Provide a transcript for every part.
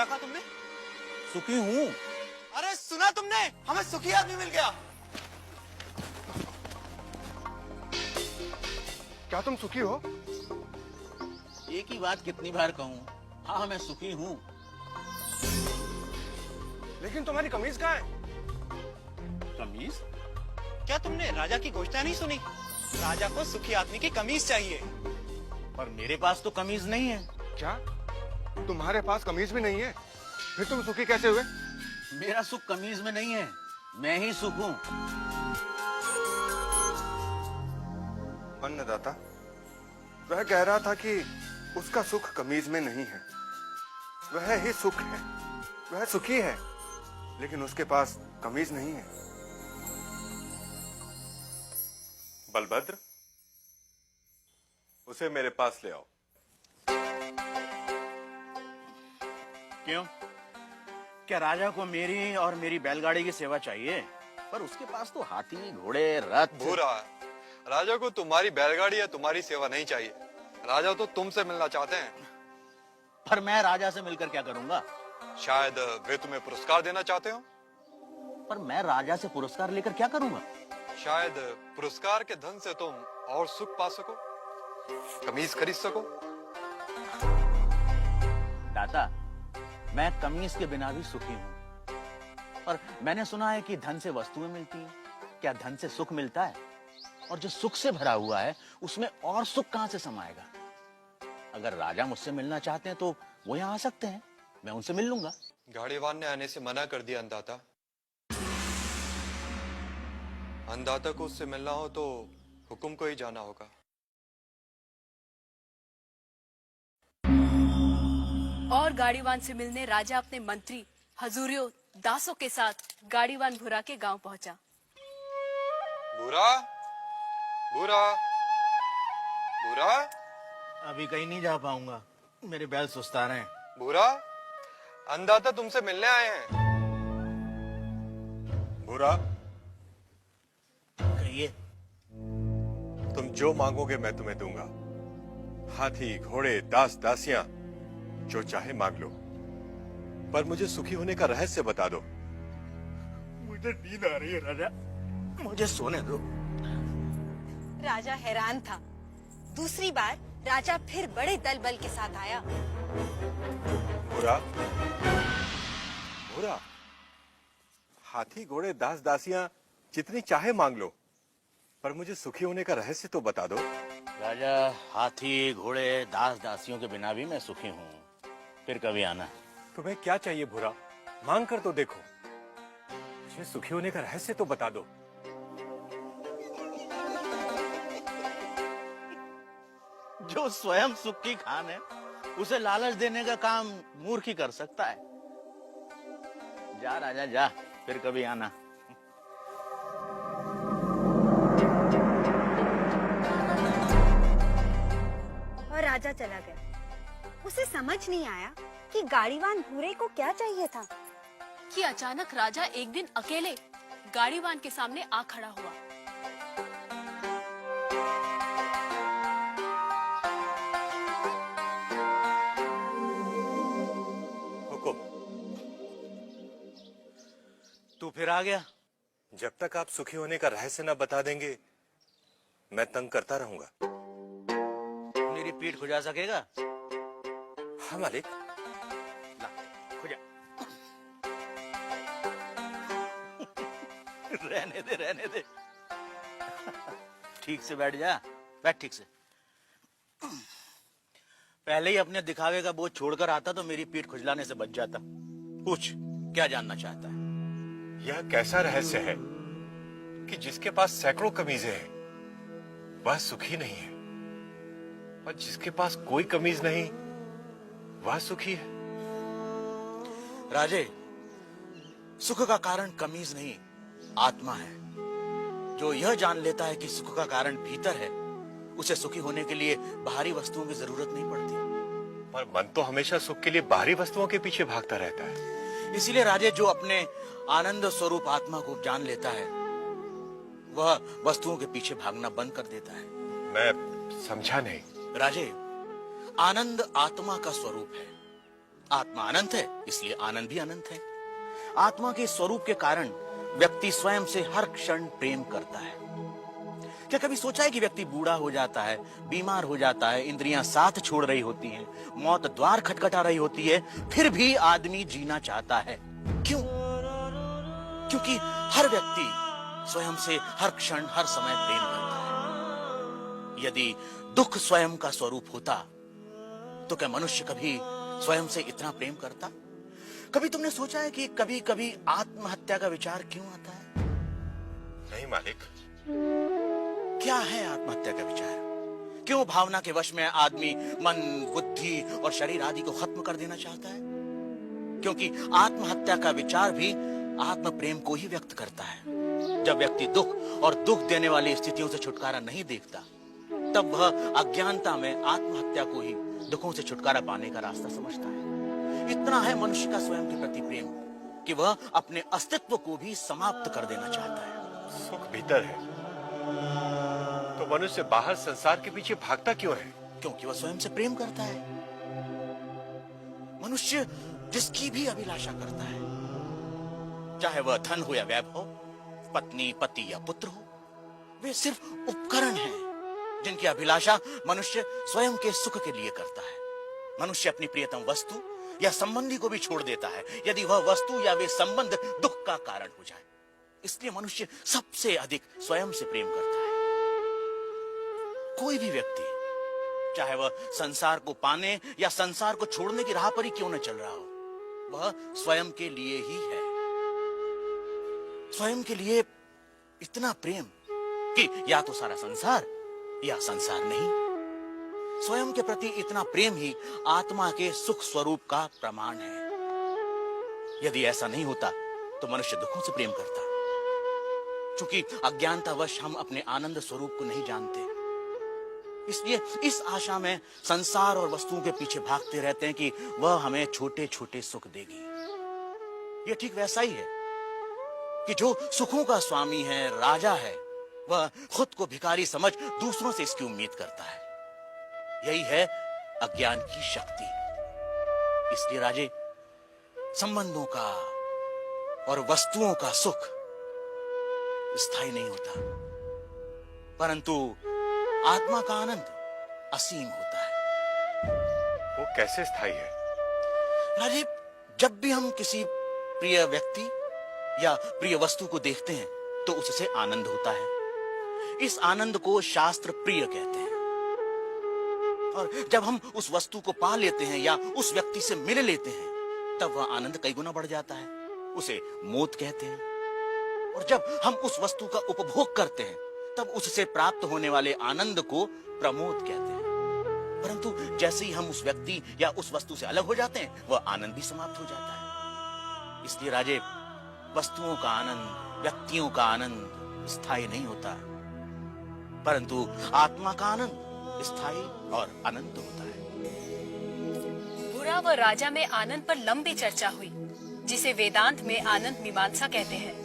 क्या कहा तुमने? सुखी हूँ। अरे सुना तुमने, हमें सुखी आदमी मिल गया। क्या तुम सुखी हो? एक ही बात कितनी बार कहूँ? हाँ मैं सुखी हूँ। लेकिन तुम्हारी कमीज कहाँ है? कमीज? क्या तुमने राजा की घोषणा नहीं सुनी? राजा को सुखी आदमी की कमीज चाहिए। पर मेरे पास तो कमीज नहीं है। क्या तुम्हारे पास कमीज भी नहीं है? फिर तुम सुखी कैसे हुए? मेरा सुख कमीज में नहीं है, मैं ही सुख हूँ। अन्नदाता, वह कह रहा था कि उसका सुख कमीज में नहीं है, वह ही सुख है, वह सुखी है, लेकिन उसके पास कमीज नहीं है। बलभद्र, उसे मेरे पास ले आओ। क्यों? क्या राजा को मेरी और मेरी बैलगाड़ी की सेवा चाहिए? पर उसके पास तो हाथी, घोड़े, रथ। भूरा, राजा को तुम्हारी बैलगाड़ी या तुम्हारी सेवा नहीं चाहिए। राजा तो तुमसे मिलना चाहते हैं। पर मैं राजा से मिलकर क्या करूंगा? शायद वे तुम्हें पुरस्कार देना चाहते हो। पर मैं राजा से पुरस्कार लेकर क्या करूंगा? शायद पुरस्कार के धन से तुम और सुख पा सको, कमीज खरीद सको। दाता, मैं कमीज के बिना भी सुखी हूँ। पर मैंने सुना है कि धन से वस्तुएं मिलती हैं। क्या धन से सुख मिलता है? और जो सुख से भरा हुआ है उसमें और सुख कहां से समाएगा? अगर राजा मुझसे मिलना चाहते हैं तो वो यहाँ आ सकते हैं, मैं उनसे मिल लूंगा। गाड़ीवान ने आने से मना कर दिया अन्नदाता। अन्नदाता को उससे मिलना हो तो हुकुम को ही जाना होगा। और गाड़ीवान से मिलने राजा अपने मंत्री हजूरियों दासों के साथ गाड़ीवान भूरा के गांव पहुंचा। भूरा, भूरा, भूरा, अभी कहीं नहीं जा पाऊंगा, मेरे बैल सुस्ता रहे हैं। भूरा, अन्नदाता तुमसे मिलने आए हैं। भूरा, कहिए। तुम जो मांगोगे मैं तुम्हें दूंगा। हाथी, घोड़े, दास, दासियां, जो चाहे मांग लो, पर मुझे सुखी होने का रहस्य बता दो। मुझे नींद आ रही है राजा, मुझे सोने दो। राजा हैरान था। दूसरी बार राजा फिर बड़े दल बल के साथ आया। भूरा, भूरा, हाथी, घोड़े, दास, दासियां जितनी चाहे मांग लो, पर मुझे सुखी होने का रहस्य तो बता दो। राजा, हाथी, घोड़े, दास, दासियों के बिना भी मैं सुखी हूँ। फिर कभी आना। तुम्हें क्या चाहिए भूरा? मांग कर तो देखो। मुझे सुखी होने का रहस्य तो बता दो। जो स्वयं सुख की खान है उसे लालच देने का काम मूर्ख ही कर सकता है। जा राजा जा, फिर कभी आना। और राजा चला गया। उसे समझ नहीं आया कि गाड़ीवान भूरे को क्या चाहिए था। कि अचानक राजा एक दिन अकेले गाड़ीवान के सामने आ खड़ा हुआ। हुकुम। तू फिर आ गया? जब तक आप सुखी होने का रहस्य न बता देंगे मैं तंग करता रहूंगा। मेरी पीठ खुजा सकेगा? हाँ मालिक। ला, खुजा। रहने दे, रहने दे। ठीक से बैठ जा, बैठ ठीक से। पहले ही अपने दिखावे का बोझ छोड़कर आता तो मेरी पीठ खुजलाने से बच जाता। पूछ, क्या जानना चाहता है? यह कैसा रहस्य है कि जिसके पास सैकड़ों कमीजें हैं वह सुखी नहीं है, और जिसके पास कोई कमीज नहीं वह सुखी है? राजे, सुख का कारण कमीज नहीं, आत्मा है। जो यह जान लेता है कि सुख का कारण भीतर है, उसे सुखी होने के लिए बाहरी वस्तुओं की जरूरत नहीं पड़ती। पर मन तो हमेशा सुख के लिए बाहरी वस्तुओं के पीछे भागता रहता है। इसीलिए राजे, जो अपने आनंद स्वरूप आत्मा को जान लेता है वह वस्तुओं के पीछे भागना बंद कर देता है। मैं समझा नहीं। राजे, आनंद आत्मा का स्वरूप है। आत्मा अनंत है, इसलिए आनंद भी अनंत है। आत्मा के स्वरूप के कारण व्यक्ति स्वयं से हर क्षण प्रेम करता है। क्या कभी सोचा है कि व्यक्ति बूढ़ा हो जाता है, बीमार हो जाता है, इंद्रियां साथ छोड़ रही होती हैं, मौत द्वार खटखटा रही होती है, फिर भी आदमी जीना चाहता है? क्यों? क्योंकि हर व्यक्ति स्वयं से हर क्षण हर समय प्रेम करता है। यदि दुख स्वयं का स्वरूप होता तो क्या मनुष्य कभी स्वयं से इतना प्रेम करता? कभी तुमने सोचा है कि कभी कभी आत्महत्या का विचार क्यों आता है? नहीं मालिक। क्या है आत्महत्या का विचार? क्यों भावना के वश में आदमी मन, बुद्धि और शरीर आदि को खत्म कर देना चाहता है? क्योंकि आत्महत्या का विचार भी आत्म प्रेम को ही व्यक्त करता है। जब व्यक्ति दुख और दुख देने वाली स्थितियों से छुटकारा नहीं देखता, तब वह अज्ञानता में आत्महत्या को ही दुखों से छुटकारा पाने का रास्ता समझता है। इतना है मनुष्य का स्वयं के प्रति प्रेम कि वह अपने अस्तित्व को भी समाप्त कर देना चाहता है। सुख भीतर है तो मनुष्य बाहर संसार के पीछे भागता क्यों है? क्योंकि वह स्वयं से प्रेम करता है। मनुष्य जिसकी भी अभिलाषा करता है, चाहे वह धन हो या वैभव, पत्नी, पति या पुत्र हो, वे सिर्फ उपकरण हैं जिनकी अभिलाषा मनुष्य स्वयं के सुख के लिए करता है। मनुष्य अपनी प्रियतम वस्तु या संबंधी को भी छोड़ देता है यदि वह वस्तु या वे संबंध दुख का कारण हो जाए। इसलिए मनुष्य सबसे अधिक स्वयं से प्रेम करता है। कोई भी व्यक्ति, चाहे वह संसार को पाने या संसार को छोड़ने की राह पर ही क्यों न चल रहा हो, वह स्वयं के लिए ही है। स्वयं के लिए इतना प्रेम कि या तो सारा संसार या संसार नहीं। स्वयं के प्रति इतना प्रेम ही आत्मा के सुख स्वरूप का प्रमाण है। यदि ऐसा नहीं होता तो मनुष्य दुखों से प्रेम करता। चूंकि अज्ञानतावश हम अपने आनंद स्वरूप को नहीं जानते, इसलिए इस आशा में संसार और वस्तुओं के पीछे भागते रहते हैं कि वह हमें छोटे छोटे सुख देगी। यह ठीक वैसा ही है कि जो सुखों का स्वामी है, राजा है, वह खुद को भिखारी समझ दूसरों से इसकी उम्मीद करता है। यही है अज्ञान की शक्ति। इसलिए राजे, संबंधों का और वस्तुओं का सुख स्थायी नहीं होता, परंतु आत्मा का आनंद असीम होता है। वो कैसे स्थायी है? राजीव, जब भी हम किसी प्रिय व्यक्ति या प्रिय वस्तु को देखते हैं तो उससे आनंद होता है। इस आनंद को शास्त्र प्रिय कहते हैं। और जब हम उस वस्तु को पा लेते हैं या उस व्यक्ति से मिल लेते हैं, तब वह आनंद कई गुना बढ़ जाता है। उसे मोद कहते हैं। और जब हम उस वस्तु का उपभोग करते हैं, तब उससे प्राप्त होने वाले आनंद को प्रमोद कहते हैं। परंतु जैसे ही हम उस व्यक्ति या उस वस्तु से अलग हो जाते हैं, वह आनंद भी समाप्त हो जाता है। इसलिए राजे, वस्तुओं का आनंद, व्यक्तियों का आनंद स्थायी नहीं होता, परंतु आत्मा का आनंद स्थायी और अनंत होता है। बुरा व राजा में आनंद पर लंबी चर्चा हुई, जिसे वेदांत में आनंद मीमांसा कहते हैं।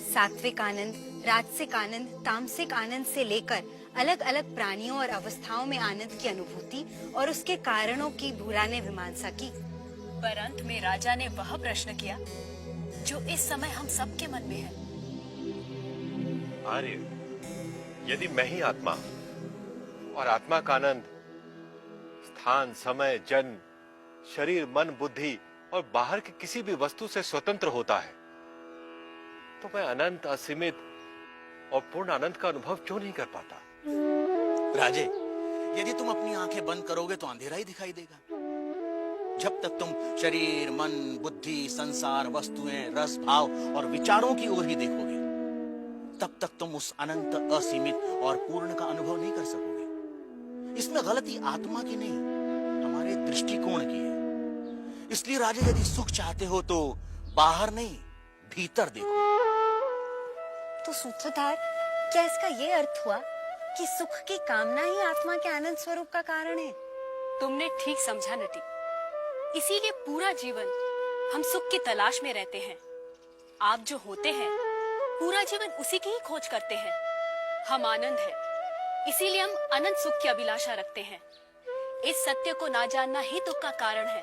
सात्विक आनंद, राजसिक आनंद, तामसिक आनंद से लेकर अलग अलग प्राणियों और अवस्थाओं में आनंद की अनुभूति और उसके कारणों की बुरा ने मीमांसा की। पर अंत में राजा ने वह प्रश्न किया जो इस समय हम सबके मन में है। आर्य, यदि मैं ही आत्मा और आत्मा का आनंद स्थान, समय, जन्म, शरीर, मन, बुद्धि और बाहर की किसी भी वस्तु से स्वतंत्र होता है, तो मैं अनंत, असीमित और पूर्ण आनंद का अनुभव क्यों नहीं कर पाता? राजे, यदि तुम अपनी आंखें बंद करोगे तो अंधेरा ही दिखाई देगा। जब तक तुम शरीर, मन, बुद्धि, संसार, वस्तुएं, रस, भाव और विचारों की ओर ही देखोगे, तब तक तुम उस अनंत, असीमित और पूर्ण का अनुभव नहीं कर सकोगे। इसमें गलती आत्मा की नहीं, हमारे दृष्टिकोण की है। इसलिए राजे, यदि सुख चाहते हो तो बाहर नहीं, भीतर देखो। तो सूत्रधार, क्या इसका ये अर्थ हुआ कि सुख की कामना ही आत्मा के आनंद स्वरूप का कारण है? तुमने ठीक समझा नटी। इसीलिए पूरा जीवन हम सुख की तलाश में रहते हैं। आप जो होते हैं, पूरा जीवन उसी की ही खोज करते हैं। हम आनंद है, इसीलिए हम अनंत सुख की अभिलाषा रखते हैं। इस सत्य को ना जानना ही दुख का कारण है।